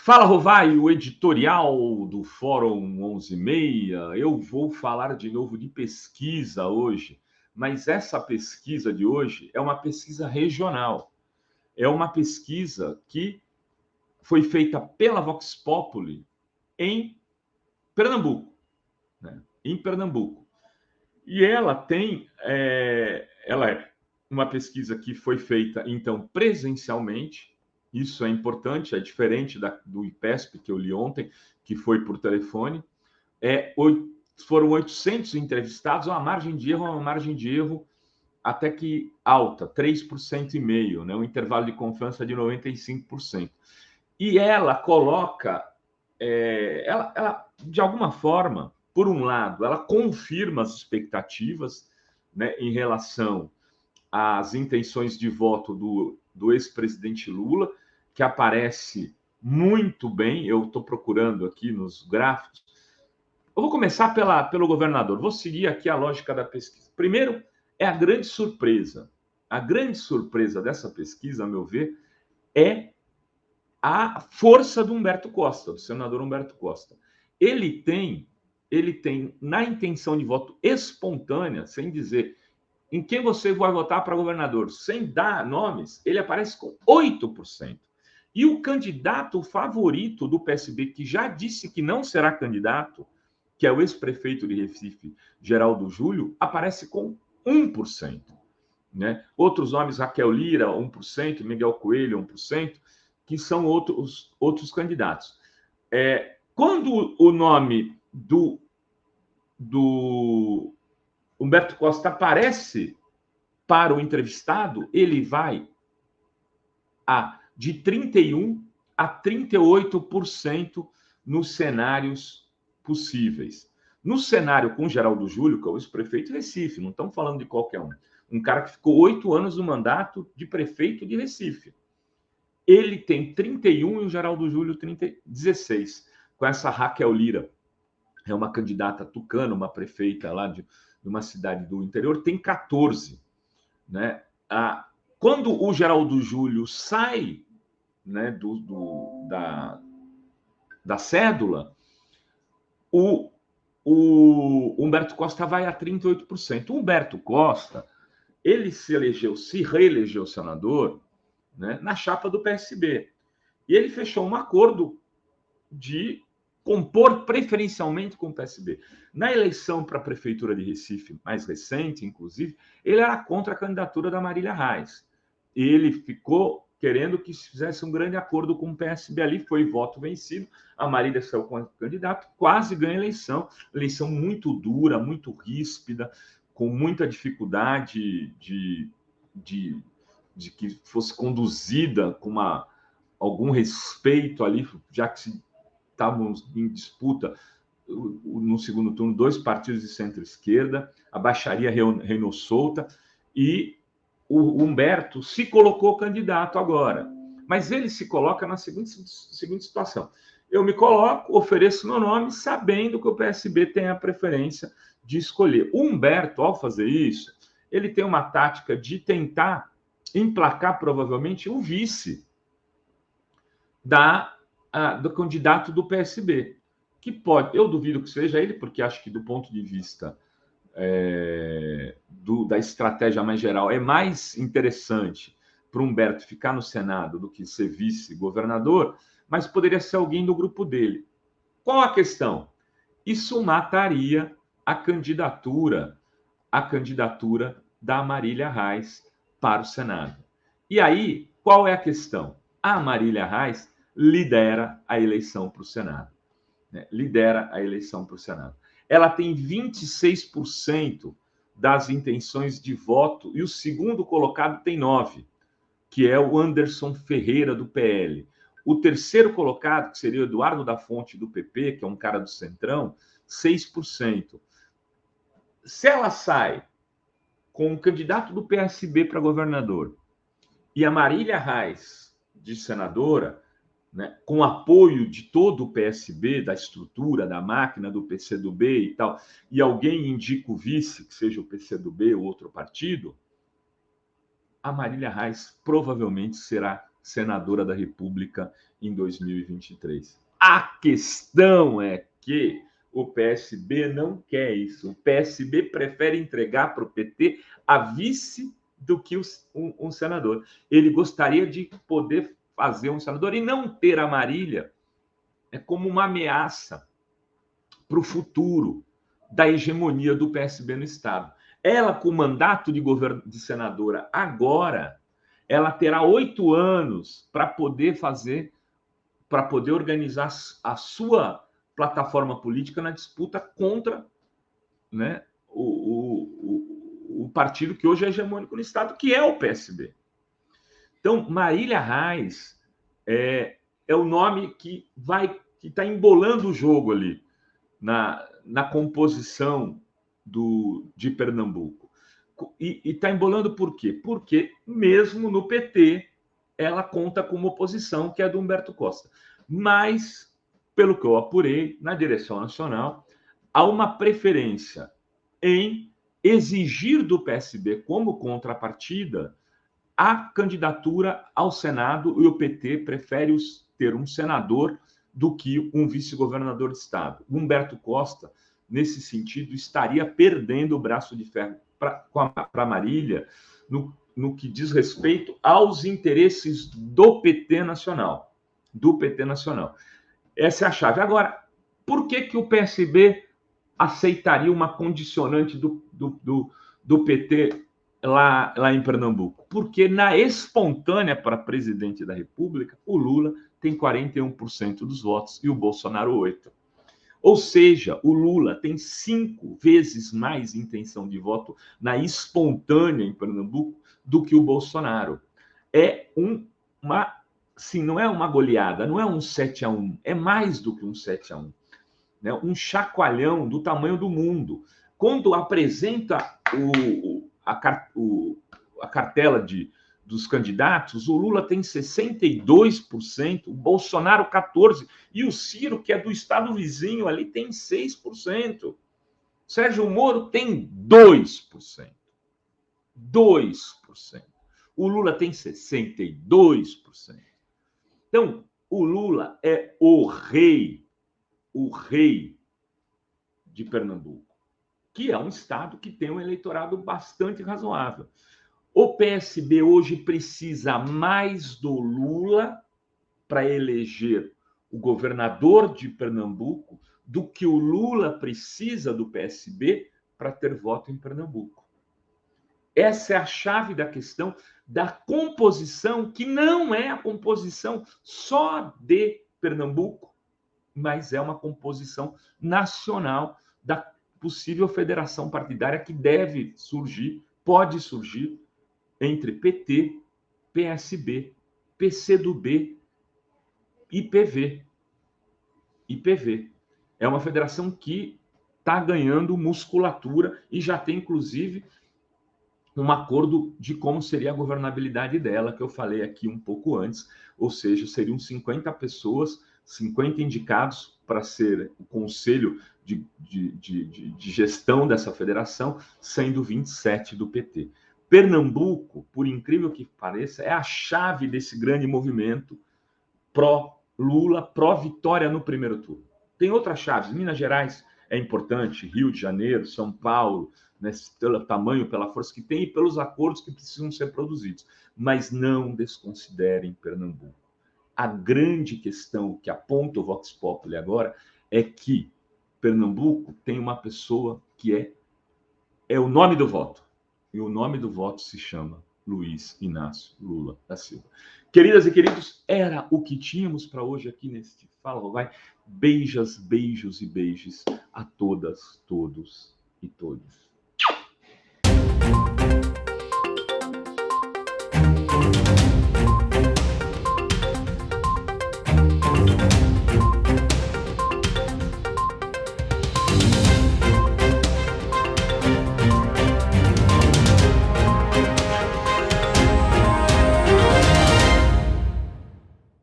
Fala, Rovai, o editorial do Fórum 11:30. Eu vou falar de novo de pesquisa hoje, mas essa pesquisa de hoje é uma pesquisa regional. É uma pesquisa que foi feita pela Vox Populi em Pernambuco, né? Em Pernambuco. E ela é uma pesquisa que foi feita, então, presencialmente. Isso é importante, é diferente do IPESP, que eu li ontem, que foi por telefone. É, foram 800 entrevistados, uma margem de erro, até que alta, 3,5%, né? Um intervalo de confiança de 95%. E ela coloca, de alguma forma, por um lado, ela confirma as expectativas, né, em relação às intenções de voto do ex-presidente Lula, que aparece muito bem. Eu estou procurando aqui nos gráficos. Eu vou começar pelo governador. Vou seguir aqui a lógica da pesquisa. Primeiro, é a grande surpresa. A grande surpresa dessa pesquisa, a meu ver, é a força do Humberto Costa, do senador Humberto Costa. Ele tem, na intenção de voto espontânea, sem dizer em quem você vai votar para governador, sem dar nomes, ele aparece com 8%. E o candidato favorito do PSB, que já disse que não será candidato, que é o ex-prefeito de Recife, Geraldo Júlio, aparece com 1%. Né? Outros nomes, Raquel Lira, 1%, Miguel Coelho, 1%, que são outros candidatos. Quando o nome do Humberto Costa aparece para o entrevistado, ele vai de 31% a 38% nos cenários possíveis. No cenário com Geraldo Júlio, que é o ex-prefeito de Recife, não estamos falando de qualquer um. Um cara que ficou 8 anos no mandato de prefeito de Recife. Ele tem 31% e o Geraldo Júlio 16%. Com essa Raquel Lira, é uma candidata tucana, uma prefeita lá de uma cidade do interior, tem 14%. Né? Quando o Geraldo Júlio sai, né, da cédula, o Humberto Costa vai a 38%. O Humberto Costa, ele se reelegeu senador, né, na chapa do PSB. E ele fechou um acordo de compor preferencialmente com o PSB. Na eleição para a Prefeitura de Recife, mais recente, inclusive, ele era contra a candidatura da Marília Reis. Ele ficou querendo que se fizesse um grande acordo com o PSB ali, foi voto vencido, a Marília saiu com o candidato, quase ganha a eleição muito dura, muito ríspida, com muita dificuldade de que fosse conduzida com algum respeito ali, já que estavam em disputa no segundo turno 2 partidos de centro-esquerda, a baixaria reinou solta, e o Humberto se colocou candidato agora. Mas ele se coloca na seguinte situação: eu me coloco, ofereço meu nome, sabendo que o PSB tem a preferência de escolher. O Humberto, ao fazer isso, ele tem uma tática de tentar emplacar, provavelmente, o vice do candidato do PSB, que pode, eu duvido que seja ele, porque acho que do ponto de vista da estratégia mais geral, é mais interessante para o Humberto ficar no Senado do que ser vice-governador, mas poderia ser alguém do grupo dele. Qual a questão? Isso mataria a candidatura da Marília Reis para o Senado. E aí, qual é a questão? A Marília Reis lidera a eleição para o Senado. Né? Lidera a eleição para o Senado. Ela tem 26% das intenções de voto e o segundo colocado tem 9%, que é o Anderson Ferreira, do PL. O terceiro colocado, que seria o Eduardo da Fonte, do PP, que é um cara do Centrão, 6%. Se ela sai com o candidato do PSB para governador e a Marília Reis, de senadora, né, com apoio de todo o PSB, da estrutura, da máquina do PCdoB e tal, e alguém indica o vice, que seja o PCdoB ou outro partido, a Marília Reis provavelmente será senadora da República em 2023. A questão é que o PSB não quer isso. O PSB prefere entregar para o PT a vice do que um senador. Ele gostaria de poder fazer um senador e não ter a Marília é como uma ameaça para o futuro da hegemonia do PSB no Estado. Ela, com o mandato de senadora agora, ela terá 8 anos para poder organizar a sua plataforma política na disputa contra, né, o partido que hoje é hegemônico no Estado, que é o PSB. Então, Marília Reis é o nome que está embolando o jogo ali na composição de Pernambuco. E está embolando por quê? Porque mesmo no PT ela conta com uma oposição que é a do Humberto Costa. Mas, pelo que eu apurei, na direção nacional, há uma preferência em exigir do PSB como contrapartida a candidatura ao Senado, e o PT prefere ter um senador do que um vice-governador de Estado. Humberto Costa, nesse sentido, estaria perdendo o braço de ferro para Marília no que diz respeito aos interesses do PT nacional. Essa é a chave. Agora, por que o PSB aceitaria uma condicionante do PT lá em Pernambuco? Porque na espontânea para presidente da República, o Lula tem 41% dos votos e o Bolsonaro 8%. Ou seja, o Lula tem 5 vezes mais intenção de voto na espontânea em Pernambuco do que o Bolsonaro. Não é uma goleada, não é um 7-1, é mais do que um 7-1. Né? Um chacoalhão do tamanho do mundo. Quando apresenta a cartela dos candidatos, o Lula tem 62%, o Bolsonaro 14%, e o Ciro, que é do estado vizinho, ali tem 6%. Sérgio Moro tem 2%. 2%. O Lula tem 62%. Então, o Lula é o rei de Pernambuco, que é um estado que tem um eleitorado bastante razoável. O PSB hoje precisa mais do Lula para eleger o governador de Pernambuco do que o Lula precisa do PSB para ter voto em Pernambuco. Essa é a chave da questão da composição, que não é a composição só de Pernambuco, mas é uma composição nacional da possível federação partidária que pode surgir entre PT, PSB, PCdoB e IPV. É uma federação que está ganhando musculatura e já tem, inclusive, um acordo de como seria a governabilidade dela, que eu falei aqui um pouco antes, ou seja, seriam 50 pessoas, 50 indicados para ser o conselho de gestão dessa federação, sendo 27 do PT. Pernambuco, por incrível que pareça, é a chave desse grande movimento pró-Lula, pró-vitória no primeiro turno. Tem outras chaves. Minas Gerais é importante, Rio de Janeiro, São Paulo, né, pelo tamanho, pela força que tem e pelos acordos que precisam ser produzidos. Mas não desconsiderem Pernambuco. A grande questão que aponta o Vox Populi agora é que Pernambuco tem uma pessoa que é o nome do voto. E o nome do voto se chama Luiz Inácio Lula da Silva. Queridas e queridos, era o que tínhamos para hoje aqui neste Fala Vai. Beijos e beijos a todas, todos e todos.